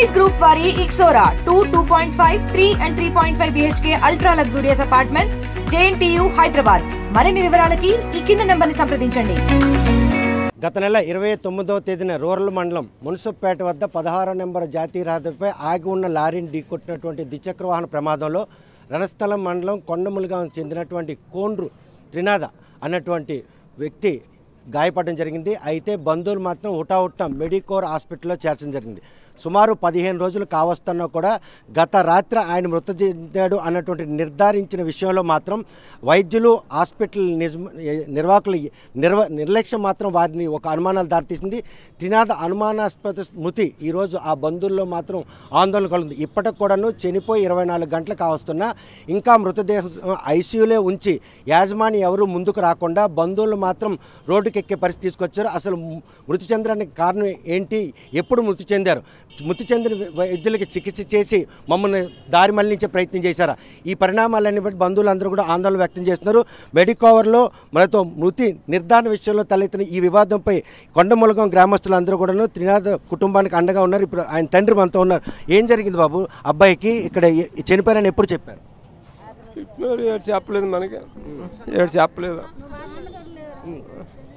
Elite Group వారి Ixora 2.5, 3 and 3.5 BHK ultra luxurious apartments JNTU Hyderabad. మరిన్ని వివరాలకి ఈ కింది నంబర్ని సంప్రదించండి. గత నెల 29వ తేదీన రూరల్ మండలం మున్సిపేట వద్ద 16వ నెంబర్ జాతీయ రహదారిపై ఆగి ఉన్న లారీని ఢీకొట్టినటువంటి ద్విచక్ర వాహన ప్రమాదంలో రణస్థలం మండలం కొండములుగా చెందినటువంటి కోండ్రు త్రినాథ అన్నటువంటి వ్యక్తి గాయపడడం జరిగింది. అయితే బంధువులు మాత్రం హుటాహుట్టా మెడికోర్ హాస్పిటల్లో చేర్చడం జరిగింది. సుమారు 15 రోజులు కావస్తున్నా కూడా గత రాత్రి ఆయన మృతి చెందాడు అన్నటువంటి నిర్ధారించిన విషయంలో మాత్రం వైద్యులు హాస్పిటల్ నిర్వాహకుల నిర్లక్ష్యం మాత్రం వారిని ఒక అనుమానాలు దారితీసింది. త్రినాథ అనుమానాస్పద స్మృతి ఈరోజు ఆ బంధువుల్లో మాత్రం ఆందోళన కలుగుతుంది. ఇప్పటికి కూడాను చనిపోయి 24 గంటలు కావస్తున్నా ఇంకా మృతదేహం ఐసీయూలో ఉంచి యాజమాని ఎవరు ముందుకు రాకుండా బంధువులు మాత్రం రోడ్డుకెక్కే పరిస్థితి తీసుకొచ్చారు. అసలు మృతి చెందడానికి కారణం ఏంటి, ఎప్పుడు మృతి చెందారు, మృతి చెందిన వైద్యులకి చికిత్స చేసి మమ్మల్ని దారి మళ్లించే ప్రయత్నం చేశారా, ఈ పరిణామాలన్నీ బట్టి బంధువులందరూ కూడా ఆందోళన వ్యక్తం చేస్తున్నారు. మెడికవర్లో మనతో మృతి నిర్ధారణ విషయంలో తలెత్తిన ఈ వివాదంపై కొండములగం గ్రామస్తులందరూ కూడాను త్రినాథ కుటుంబానికి అండగా ఉన్నారు. ఇప్పుడు ఆయన తండ్రి మనతో ఉన్నారు. ఏం జరిగింది బాబు, అబ్బాయికి ఇక్కడ చనిపోయారని ఎప్పుడు చెప్పారు? చెప్పలేదు, మనకి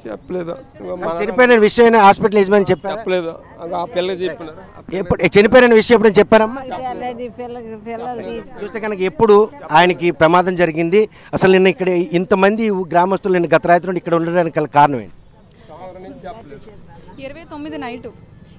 చెప్పలేదు. చనిపోయిన విషయం హాస్పిటల్ యజమాని చెప్పలేదు. ఆ పిల్లకి చెప్పినారు. ఎప్పుడు చనిపోయిన విషయం ఎప్పుడు చెప్పారమ్మా? చూస్తే కనుక ఎప్పుడు ఆయనకి ప్రమాదం జరిగింది, అసలు నిన్న ఇక్కడ ఇంతమంది గ్రామస్తులు నిన్న గత రాత్రి ఇక్కడ ఉండడానికి గల కారణం ఏంటి?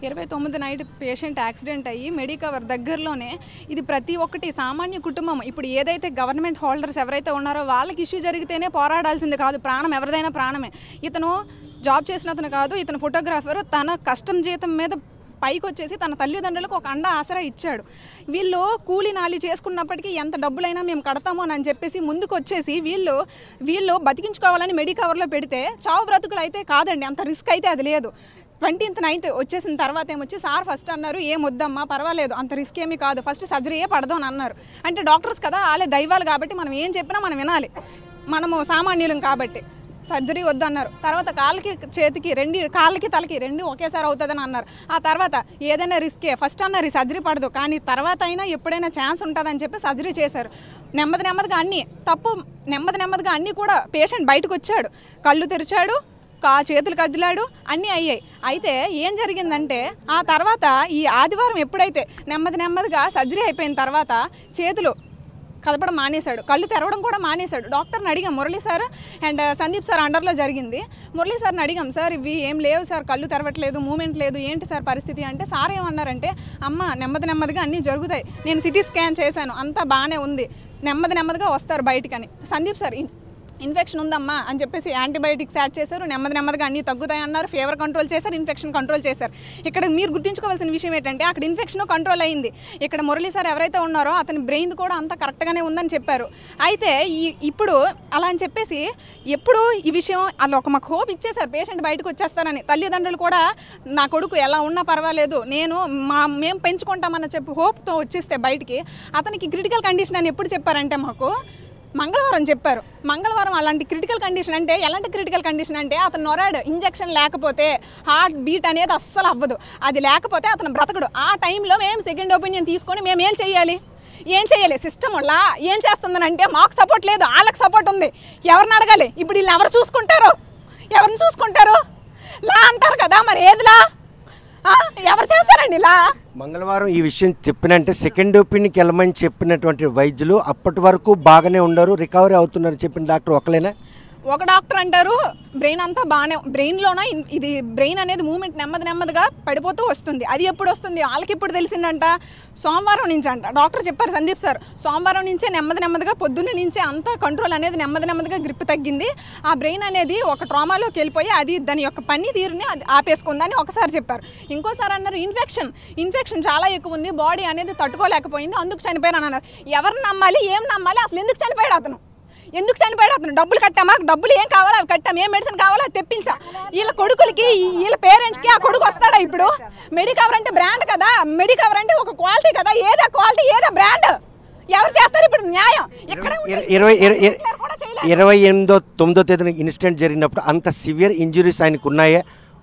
29 నైట్ పేషెంట్ యాక్సిడెంట్ అయ్యి మెడికవర్ దగ్గరలోనే, ఇది ప్రతి ఒక్కటి సామాన్య కుటుంబం. ఇప్పుడు ఏదైతే గవర్నమెంట్ హోల్డర్స్ ఎవరైతే ఉన్నారో వాళ్ళకి ఇష్యూ జరిగితేనే పోరాడాల్సింది కాదు, ప్రాణం ఎవరిదైనా ప్రాణమే. ఇతను జాబ్ చేసిన అతను కాదు, ఇతను ఫోటోగ్రాఫర్. తన కష్టం జీతం మీద పైకి వచ్చేసి తన తల్లిదండ్రులకు ఒక అండ ఆసరా ఇచ్చాడు. వీళ్ళు కూలి నాలి చేసుకున్నప్పటికీ ఎంత డబ్బులైనా మేము కడతాము అని చెప్పేసి ముందుకు వచ్చేసి వీళ్ళు బతికించుకోవాలని మెడికవర్లో పెడితే చావు బ్రతుకులు అయితే కాదండి, అంత రిస్క్ అయితే అది లేదు. 29th వచ్చేసిన తర్వాత ఏమొచ్చి సార్ ఫస్ట్ అన్నారు, ఏం వద్దమ్మా పర్వాలేదు, అంత రిస్క్ ఏమీ కాదు, ఫస్ట్ సర్జరీయే పడదు అని అన్నారు. అంటే డాక్టర్స్ కదా, వాళ్ళే దైవాలు కాబట్టి మనం ఏం చెప్పినా మనం వినాలి, మనము సామాన్యులం కాబట్టి సర్జరీ వద్దన్నారు. తర్వాత కాళ్ళకి చేతికి కాళ్ళకి తలకి రెండు ఒకేసారి అవుతుందని అన్నారు. ఆ తర్వాత ఏదైనా రిస్కే, ఫస్ట్ అన్నారు సర్జరీ పడదు, కానీ తర్వాత అయినా ఎప్పుడైనా ఛాన్స్ ఉంటుందని చెప్పి సర్జరీ చేశారు. నెమ్మదిగా అన్నీ కూడా పేషెంట్ బయటకు వచ్చాడు, కళ్ళు తెరిచాడు, చేతులు కదిలాడు, అన్నీ అయ్యాయి. అయితే ఏం జరిగిందంటే ఆ తర్వాత ఈ ఆదివారం ఎప్పుడైతే నెమ్మదిగా సర్జరీ అయిపోయిన తర్వాత చేతులు కదపడం మానేశాడు, కళ్ళు తెరవడం కూడా మానేశాడు. డాక్టర్ని అడిగాం, Murali sir and Sandeep sir అండర్లో జరిగింది. మురళీ సార్ని అడిగాం, సార్ ఇవి ఏం లేవు సార్, కళ్ళు తెరవట్లేదు, మూమెంట్ లేదు, ఏంటి సార్ పరిస్థితి అంటే, సార్ ఏమన్నారంటే, అమ్మ నెమ్మదిగా అన్నీ జరుగుతాయి, నేను సిటీ స్కాన్ చేశాను, అంతా బాగానే ఉంది, నెమ్మదిగా వస్తారు బయటికని. సందీప్ సార్ ఇన్ఫెక్షన్ ఉందమ్మా అని చెప్పేసి యాంటీబయాటిక్స్ యాడ్ చేశారు, నెమ్మదిగా అన్నీ తగ్గుతాయి అన్నారు, ఫీవర్ కంట్రోల్ చేశారు, ఇన్ఫెక్షన్ కంట్రోల్ చేశారు. ఇక్కడ మీరు గుర్తుంచుకోవాల్సిన విషయం ఏంటంటే అక్కడ ఇన్ఫెక్షన్ కంట్రోల్ అయింది. ఇక్కడ మురళీ సార్ ఎవరైతే ఉన్నారో అతని బ్రెయిన్ కూడా అంతా కరెక్ట్గానే ఉందని చెప్పారు. అయితే ఇప్పుడు అలా అని చెప్పేసి ఎప్పుడు ఈ విషయం అలా మాకు హోప్ ఇచ్చేశారు, పేషెంట్ బయటకు వచ్చేస్తారని. తల్లిదండ్రులు కూడా నా కొడుకు ఎలా ఉన్నా పర్వాలేదు, మేము పెంచుకుంటామని చెప్పి హోప్తో వచ్చేస్తే బయటికి, అతనికి క్రిటికల్ కండిషన్ అని ఎప్పుడు చెప్పారంటే మాకు మంగళవారం చెప్పారు. మంగళవారం అలాంటి క్రిటికల్ కండిషన్ అంటే ఎలాంటి క్రిటికల్ కండిషన్ అంటే అతను నొరాడు ఇంజెక్షన్ లేకపోతే హార్ట్ బీట్ అనేది అస్సలు అవ్వదు, అది లేకపోతే అతను బ్రతకడు. ఆ టైంలో మేము సెకండ్ ఒపీనియన్ తీసుకొని మేము ఏం చేయాలి సిస్టమ్ లా ఏం చేస్తుందనంటే మాకు సపోర్ట్ లేదు, వాళ్ళకి సపోర్ట్ ఉంది. ఎవరిని అడగాలి ఇప్పుడు, వీళ్ళు ఎవరిని చూసుకుంటారు లా అంటారు కదా, మరి ఏదిలా ఎవరు చేస్తారండి ఇలా? మంగళవారం ఈ విషయం చెప్పినంటే సెకండ్ ఒపీనియన్కి వెళ్ళమని చెప్పినటువంటి వైద్యులు అప్పటి వరకు బాగానే ఉండరు, రికవరీ అవుతున్నారని చెప్పిన డాక్టర్ ఒకలేనా? ఒక డాక్టర్ అంటారు బ్రెయిన్ అంతా బాగానే, బ్రెయిన్లోన ఇది బ్రెయిన్ అనేది మూమెంట్ నెమ్మదిగా పడిపోతూ వస్తుంది. అది ఎప్పుడు వస్తుంది వాళ్ళకి ఎప్పుడు తెలిసిందంట, సోమవారం నుంచి అంట. డాక్టర్ చెప్పారు సందీప్ సార్, సోమవారం నుంచే నెమ్మదిగా పొద్దున్న నుంచే అంతా కంట్రోల్ అనేది నెమ్మదిగా గ్రిప్ తగ్గింది, ఆ బ్రెయిన్ అనేది ఒక ట్రామాలోకి వెళ్ళిపోయి అది దాని యొక్క పనితీరుని అది ఆపేసుకుందని ఒకసారి చెప్పారు. ఇంకోసారి అన్నారు ఇన్ఫెక్షన్ చాలా ఎక్కువ ఉంది, బాడీ అనేది తట్టుకోలేకపోయింది, అందుకు చనిపోయారు అని అన్నారు. ఎవరిని నమ్మాలి, ఏం నమ్మాలి, అసలు ఎందుకు చనిపోయాడు అతను డబ్బులు కట్టామా, డబ్బులు ఏం కావాలో అవి కట్టాం, ఏం మెడిసిన్ కావాలో అది తెప్పించా. వీళ్ళ కొడుకులకి వీళ్ళ పేరెంట్స్కి ఆ కొడుకు వస్తాడా ఇప్పుడు? మెడికవర్ అంటే బ్రాండ్ కదా, మెడికవర్ అంటే ఒక క్వాలిటీ కదా, ఏదా క్వాలిటీ ఏదా బ్రాండ్, ఎవరు చేస్తారు ఇప్పుడు న్యాయం? 28వ తేదీన ఇన్సిడెంట్ జరిగినప్పుడు అంత సివియర్ ఇంజురీస్ ఆయనకు ఉన్నాయా?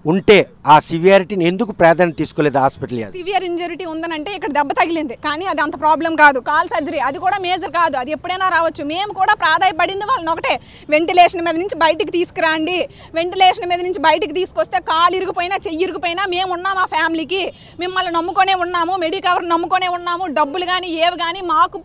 ఉంటే ఆ సివియారిటీని ఎందుకు ప్రాధాన్యత తీసుకోలేదు హాస్పిటల్? సివియర్ ఇంజురీ ఉందనంటే ఇక్కడ దెబ్బ తగిలింది, కానీ అది అంత ప్రాబ్లం కాదు. కాల్ సర్జరీ అది కూడా మేజర్ కాదు, అది ఎప్పుడైనా రావచ్చు. మేము కూడా ప్రాధాయపడింది వాళ్ళని ఒకటే, వెంటిలేషన్ మీద నుంచి బయటికి తీసుకురండి. వెంటిలేషన్ మీద నుంచి బయటికి తీసుకొస్తే కాలు ఇరిగిపోయినా చెయ్యి ఇరిగిపోయినా మేము ఉన్నాము ఆ ఫ్యామిలీకి, మిమ్మల్ని నమ్ముకొనే ఉన్నాము, మెడికవర్ నమ్ముకొనే ఉన్నాము. డబ్బులు కానీ ఏవి కానీ మాకు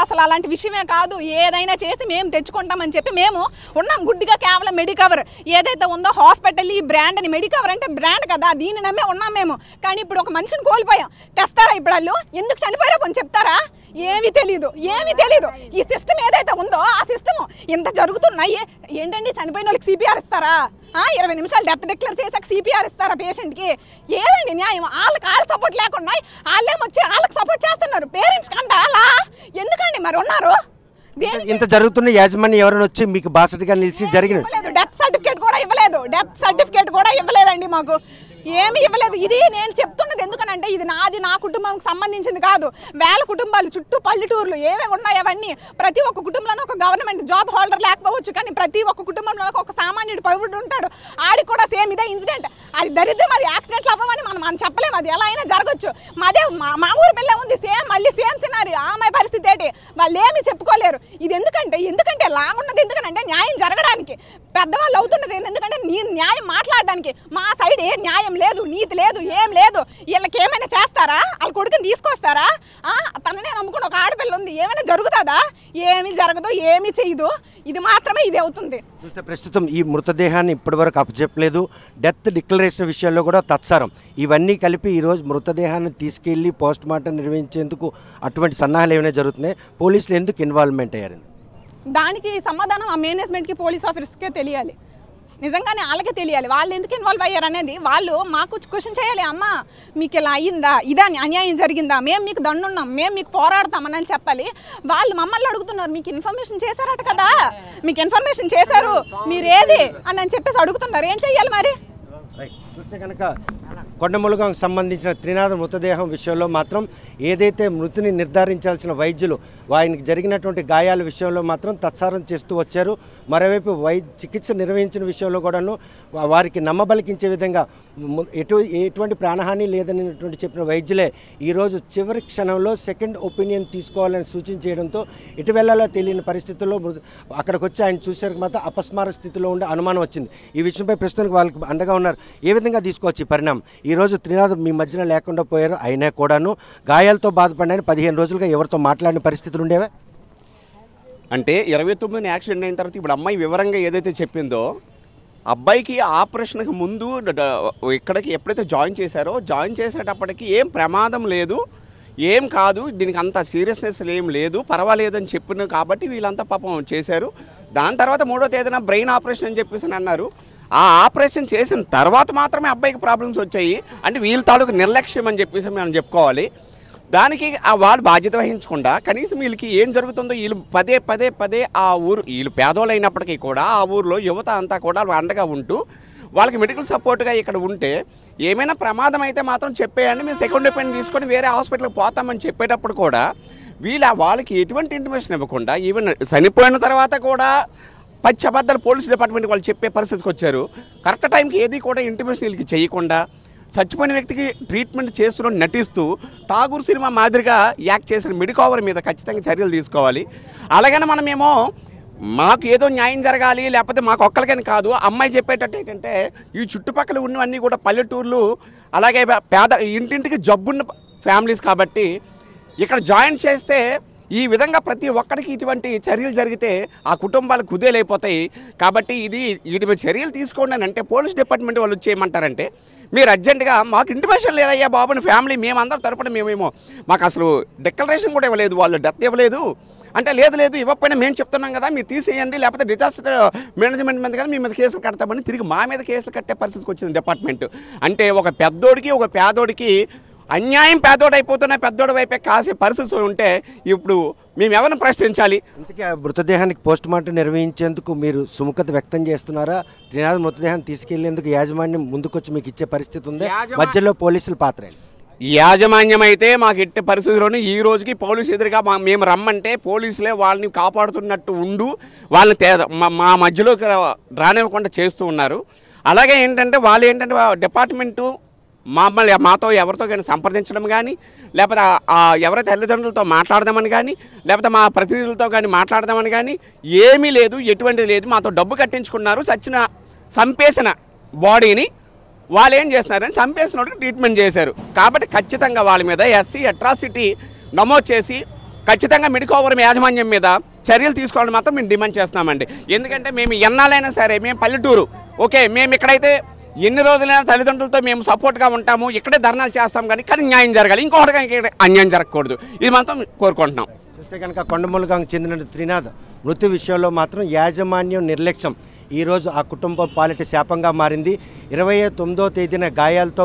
అసలు అలాంటి విషయమే కాదు. ఏదైనా చేసి మేము తెచ్చుకుంటామని చెప్పి మేము ఉన్నాం గుడ్డిగా. కేవలం మెడికవర్ ఏదైతే ఉందో హాస్పిటల్ ఈ బ్రాండ్ అని, మెడికవర్ అంటే బ్రాండ్ కదా, దీన్ని నమ్మే ఉన్నాం మేము. కానీ ఇప్పుడు ఒక మనిషిని కోల్పోయాం. తెస్తారా ఇప్పుడు వాళ్ళు? ఎందుకు చనిపోయారో కొంచెం చెప్తారా? ఏమీ తెలీదు. ఈ సిస్టమ్ ఏదైతే ఉందో ఆ సిస్టమ్ ఇంత జరుగుతున్నాయి. ఏంటండి చనిపోయిన వాళ్ళకి సిపిఆర్ ఇస్తారా? 20 నిమిషాలు డెత్ డిక్లేర్ చేసాక సిపిఆర్ ఇస్తారా పేషెంట్కి? ఏదండి న్యాయం? వాళ్ళ సపోర్ట్ లేకుండా వాళ్ళేమొచ్చి వాళ్ళకి సపోర్ట్ చేస్తున్నారు. పేరెంట్స్ కంట అలా ఎందుకండి మరి ఉన్నారు? ఇంత జరుగుతున్న యాజమాన్యం ఎవరైనా వచ్చి మీకు బాసటగా నిలిచి జరిగిన డెత్ సర్టిఫికేట్ కూడా ఇవ్వలేదండి మాకు. ఏమి ఇవ్వలేదు. ఇది నేను చెప్తున్నది ఎందుకనంటే ఇది నా కుటుంబానికి సంబంధించింది కాదు. వేల కుటుంబాలు చుట్టూ పల్లెటూర్లు ఏమేమి ఉన్నాయి అవన్నీ. ప్రతి ఒక్క కుటుంబంలో ఒక గవర్నమెంట్ జాబ్ హోల్డర్ లేకపోవచ్చు, కానీ ప్రతి ఒక్క కుటుంబంలో ఒక సామాన్యుడు పౌరుడు ఉంటాడు. ఆడికి కూడా సేమ్ ఇదే ఇన్సిడెంట్. అది దరిద్రం, అది యాక్సిడెంట్లు అవ్వమని మనం చెప్పలేము, అది ఎలా అయినా జరగచ్చు. మా ఊరు పిల్ల ఉంది, మళ్ళీ సేమ్ సినారీ. ఆమె పరిస్థితి ఏంటి? వాళ్ళు ఏమి చెప్పుకోలేరు. ఇది ఎందుకంటే లాగున్నది ఎందుకంటే న్యాయం జరగడానికి, పెద్దవాళ్ళు అవుతున్నది ఎందుకంటే న్యాయం మాట్లాడడానికి. మా సైడ్ ఏ న్యాయం లేదు, నీతి లేదు, ఏం లేదు. వీళ్ళకి ఏమైనా చేస్తారా? వాళ్ళ కొడుకుని తీసుకొస్తారా? తననే నమ్ముకుని ఒక ఆడపిల్ల ఉంది, ఏమైనా జరుగుతుందా? ఏమి జరగదు, ఏమి చేయదు. ఇది మాత్రమే ఇది అవుతుంది. చూస్తే ప్రస్తుతం ఈ మృతదేహాన్ని ఇప్పటివరకు అప్పచెప్పలేదు. డెత్ డిక్లరేషన్ విషయంలో కూడా తత్సరం. ఇవన్నీ కలిపి ఈరోజు మృతదేహాన్ని తీసుకెళ్లి పోస్ట్ మార్టం నిర్వహించేందుకు అటువంటి సన్నాహాలు ఏమైనా జరుగుతున్నాయి? పోలీసులు ఎందుకు ఇన్వాల్వ్మెంట్ అయ్యారు? దానికి సమాధానం ఆ మేనేజ్మెంట్కి, పోలీస్ ఆఫీసర్స్కే తెలియాలి. నిజంగానే వాళ్ళకే తెలియాలి వాళ్ళు ఎందుకు ఇన్వాల్వ్ అయ్యారు అనేది. వాళ్ళు మాకు క్వశ్చన్ చేయాలి. అమ్మ మీకు ఇలా అయ్యిందా, ఇదా అన్యాయం జరిగిందా, మేము మీకు దండున్నాం, మేము మీకు పోరాడతామని చెప్పాలి. వాళ్ళు మమ్మల్ని అడుగుతున్నారు, మీకు ఇన్ఫర్మేషన్ చేశారట కదా, మీకు ఇన్ఫర్మేషన్ చేశారు, మీరేది అని చెప్పేసి అడుగుతున్నారు. ఏం చెయ్యాలి మరి? చూస్తే కనుక కొండములుగాకు సంబంధించిన త్రినాథ మృతదేహం విషయంలో మాత్రం ఏదైతే మృతిని నిర్ధారించాల్సిన వైద్యులు ఆయనకి జరిగినటువంటి గాయాల విషయంలో మాత్రం తత్సారం చేస్తూ వచ్చారు. మరోవైపు చికిత్స నిర్వహించిన విషయంలో కూడాను వారికి నమ్మబలికించే విధంగా ఎటువంటి ప్రాణహాని లేదనేటువంటి చెప్పిన వైద్యులే ఈరోజు చివరి క్షణంలో సెకండ్ ఒపీనియన్ తీసుకోవాలని సూచించేయడంతో ఎటు వెళ్లాలో తెలియని పరిస్థితుల్లో అక్కడికి వచ్చి ఆయన చూసేందుకు మాత్రం అపస్మార స్థితిలో ఉండే అనుమానం వచ్చింది. ఈ విషయంపై ప్రస్తుతానికి వాళ్ళకి అండగా ఉన్నారు. ఏ విధంగా తీసుకోవచ్చు ఈ పరిణామం? ఈరోజు త్రినాథ్ మీ మధ్యన లేకుండా పోయారు, అయినా కూడాను గాయాలతో బాధపడిన 15 రోజులుగా ఎవరితో మాట్లాడిన పరిస్థితులు ఉండేవా? అంటే 29 యాక్సిడెంట్ అయిన తర్వాత ఇప్పుడు అమ్మాయి వివరంగా ఏదైతే చెప్పిందో, అబ్బాయికి ఆపరేషన్కి ముందు ఇక్కడికి ఎప్పుడైతే జాయిన్ చేసేటప్పటికి ఏం ప్రమాదం లేదు, ఏం కాదు, దీనికి అంత సీరియస్నెస్ ఏం లేదు, పర్వాలేదు అని చెప్పిన కాబట్టి వీళ్ళంతా పాపం చేశారు. దాని తర్వాత 3వ తేదీన బ్రెయిన్ ఆపరేషన్ అని చెప్పేసి అన్నారు. ఆ ఆపరేషన్ చేసిన తర్వాత మాత్రమే అబ్బాయికి ప్రాబ్లమ్స్ వచ్చాయి. అంటే వీళ్ళ తాలూకు నిర్లక్ష్యం అని చెప్పేసి మనం చెప్పుకోవాలి. దానికి వాళ్ళు బాధ్యత వహించకుండా కనీసం వీళ్ళకి ఏం జరుగుతుందో వీళ్ళు పదే ఆ ఊరు, వీళ్ళు పేదోళ్ళు అయినప్పటికీ కూడా ఆ ఊరిలో యువత అంతా కూడా అండగా ఉంటూ వాళ్ళకి మెడికల్ సపోర్ట్గా ఇక్కడ ఉంటే ఏమైనా ప్రమాదం అయితే మాత్రం చెప్పేయండి, మేము సెకండ్ ఒపీనియన్ తీసుకొని వేరే హాస్పిటల్కి పోతామని చెప్పేటప్పుడు కూడా వాళ్ళకి ఎటువంటి ఇంటిమేషన్ ఇవ్వకుండా ఈవెన్ చనిపోయిన తర్వాత కూడా పచ్చబద్దలు పోలీస్ డిపార్ట్మెంట్ వాళ్ళు చెప్పే పరిస్థితికి వచ్చారు. కరెక్ట్ టైంకి ఏది కూడా ఇంటిమేషన్ వీళ్ళకి చేయకుండా చచ్చిపోయిన వ్యక్తికి ట్రీట్మెంట్ చేస్తూ నటిస్తూ ఠాగూర్ సినిమా మాదిరిగా యాక్ట్ చేసిన మెడికవర్ మీద ఖచ్చితంగా చర్యలు తీసుకోవాలి. అలాగని మనమేమో మాకు ఏదో న్యాయం జరగాలి లేకపోతే మాకు ఒక్కరికని కాదు. అమ్మాయి చెప్పేటట్టు ఏంటంటే ఈ చుట్టుపక్కల ఉన్నవన్నీ కూడా పల్లెటూర్లు, అలాగే పేద ఇంటింటికి జబ్బున్న ఫ్యామిలీస్ కాబట్టి ఇక్కడ జాయిన్ చేస్తే ఈ విధంగా ప్రతి ఒక్కరికి ఇటువంటి చర్యలు జరిగితే ఆ కుటుంబాలు కుదేలైపోతాయి. కాబట్టి వీటి చర్యలు తీసుకోండి అని అంటే పోలీస్ డిపార్ట్మెంట్ వాళ్ళు వచ్చేయమంటారంటే మీరు అర్జెంటుగా మాకు ఇంటిమేషన్ లేదయ్యా బాబుని ఫ్యామిలీ మేమందరం తరపున మేమేమో మాకు అసలు డిక్లరేషన్ కూడా ఇవ్వలేదు, వాళ్ళు డెత్ ఇవ్వలేదు అంటే లేదు ఇవ్వకపోయినా మేము చెప్తున్నాం కదా మీరు తీసేయండి, లేకపోతే డిజాస్టర్ మేనేజ్మెంట్ మీద కదా మీ మీద కేసులు కడతామని తిరిగి మా మీద కేసులు కట్టే పరిస్థితికి వచ్చింది డిపార్ట్మెంట్. అంటే ఒక పెద్దోడికి ఒక పేదోడికి అన్యాయం, పేదోడు అయిపోతున్న పెద్దోడి వైపే కాసే పరిస్థితి ఉంటే ఇప్పుడు మేము ఎవరిని ప్రశ్నించాలి? అందుకే ఆ మృతదేహానికి పోస్ట్ మార్టం నిర్వహించేందుకు మీరు సుముఖత వ్యక్తం చేస్తున్నారా? త్రినాథ్ మృతదేహాన్ని తీసుకెళ్లేందుకు యాజమాన్యం ముందుకొచ్చి మీకు ఇచ్చే పరిస్థితి ఉంది, మధ్యలో పోలీసుల పాత్ర? యాజమాన్యం అయితే మాకు ఎట్టి పరిస్థితుల్లోనూ ఈ రోజుకి పోలీసు ఎదురుగా మేము రమ్మంటే పోలీసులే వాళ్ళని కాపాడుతున్నట్టు ఉండు వాళ్ళని మా మధ్యలోకి రానివ్వకుండా చేస్తూ ఉన్నారు. అలాగే ఏంటంటే వాళ్ళు ఏంటంటే డిపార్ట్మెంటు మమ్మల్ని మాతో ఎవరితో కానీ సంప్రదించడం కానీ, లేకపోతే ఎవరైతే తల్లిదండ్రులతో మాట్లాడదామని కానీ, లేకపోతే మా ప్రతినిధులతో కానీ మాట్లాడదామని కానీ ఏమీ లేదు, ఎటువంటిది లేదు. మాతో డబ్బు కట్టించుకున్నారు. చంపేసిన బాడీని వాళ్ళు ఏం చేస్తున్నారని చంపేసినట్టు ట్రీట్మెంట్ చేశారు. కాబట్టి ఖచ్చితంగా వాళ్ళ మీద ఎస్సీ అట్రాసిటీ నమోదు చేసి ఖచ్చితంగా మెడికోవరం యాజమాన్యం మీద చర్యలు తీసుకోవాలని మాత్రం మేము డిమాండ్ చేస్తున్నామండి. ఎందుకంటే మేము ఎన్నాళ్ళైనా సరే, మేము పల్లెటూరు, ఓకే, మేము ఇక్కడైతే ఎన్ని రోజులైనా తల్లిదండ్రులతో మేము సపోర్ట్గా ఉంటాము, ఇక్కడే ధర్నాలు చేస్తాం, కానీ న్యాయం జరగాలి, ఇంకొకటిగా ఇక్కడ అన్యాయం జరగకూడదు. ఇది మాత్రం కోరుకుంటున్నాం. చూస్తే కనుక కొండములుగాంకు చెందిన త్రినాథ్ మృతి విషయంలో మాత్రం యాజమాన్యం నిర్లక్ష్యం ఈరోజు ఆ కుటుంబం పాలిటి శాపంగా మారింది. 29వ తేదీన గాయాలతో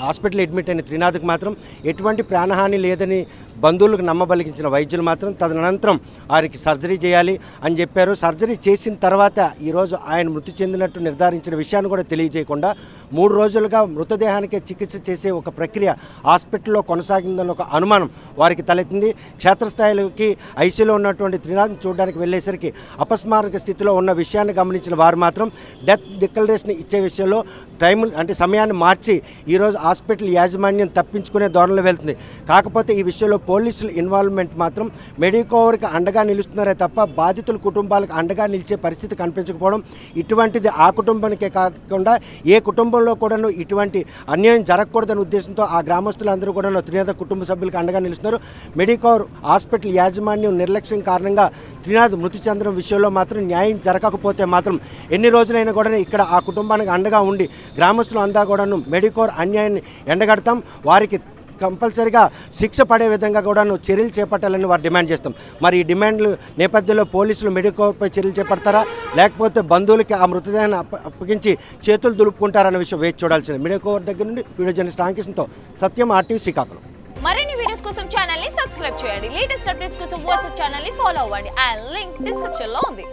హాస్పిటల్ అడ్మిట్ అయిన త్రినాథ్కి మాత్రం ఎటువంటి ప్రాణహాని లేదని బంధువులకు నమ్మబలిగించిన వైద్యులు మాత్రం తదనంతరం ఆయనకి సర్జరీ చేయాలి అని చెప్పారు. సర్జరీ చేసిన తర్వాత ఈరోజు ఆయన మృతి చెందినట్టు నిర్ధారించిన విషయాన్ని కూడా తెలియజేయకుండా 3 రోజులుగా మృతదేహానికే చికిత్స చేసే ఒక ప్రక్రియ హాస్పిటల్లో కొనసాగిందన్న ఒక అనుమానం వారికి తలెత్తింది. క్షేత్రస్థాయిలోకి ఐసీలో ఉన్నటువంటి త్రినాథ్ని చూడడానికి వెళ్ళేసరికి అపస్మారక స్థితిలో ఉన్న విషయాన్ని గమనించిన వారు మాత్రం డెత్ డిక్లరేషన్ ఇచ్చే విషయంలో సమయాన్ని మార్చి ఈరోజు హాస్పిటల్ యాజమాన్యం తప్పించుకునే ధోరణిలో వెళ్తుంది. కాకపోతే ఈ విషయంలో పోలీసుల ఇన్వాల్వ్మెంట్ మాత్రం మెడికోవర్కి అండగా నిలుస్తున్నారే తప్ప బాధితుల కుటుంబాలకు అండగా నిలిచే పరిస్థితి కనిపించకపోవడం, ఇటువంటిది ఆ కుటుంబానికే కాకుండా ఏ కుటుంబంలో కూడాను ఇటువంటి అన్యాయం జరగకూడదనే ఉద్దేశంతో ఆ గ్రామస్తులందరూ కూడా త్రినాథ్ కుటుంబ సభ్యులకు అండగా నిలుస్తున్నారు. మెడికోవర్ హాస్పిటల్ యాజమాన్యం నిర్లక్ష్యం కారణంగా త్రినాథ్ మృతి చెందడం విషయంలో మాత్రం న్యాయం జరగకపోతే మాత్రం ఎన్ని రోజులైనా కూడా ఇక్కడ ఆ కుటుంబానికి అండగా ఉండి గ్రామస్తులు అంతా కూడాను మెడికోర్ అన్యాయాన్ని ఎండగడతాం, వారికి కంపల్సరిగా శిక్ష పడే విధంగా కూడాను చర్యలు చేపట్టాలని వారు డిమాండ్ చేస్తాం. మరి ఈ డిమాండ్లు నేపథ్యంలో పోలీసులు మెడికోర్పై చర్యలు చేపడతారా, లేకపోతే బంధువులకి ఆ మృతదేహాన్ని అప్పగించి చేతులు దులుపుకుంటారన్న విషయం వేచి చూడాల్సింది. మెడికోర్ దగ్గర నుండి వీడియో జర్నలిస్ట్ రామకృష్ణతో సత్యం, RTV శ్రీకాకుళం. మరిన్ని వీడియోస్ కోసం ఛానల్ ని సబ్స్క్రైబ్ చేయండి. లేటెస్ట్ అప్డేట్స్ కోసం వాట్సాప్ ఛానల్ ని ఫాలో అవ్వండి. ఆ లింక్ డిస్క్రిప్షన్ లో ఉంది.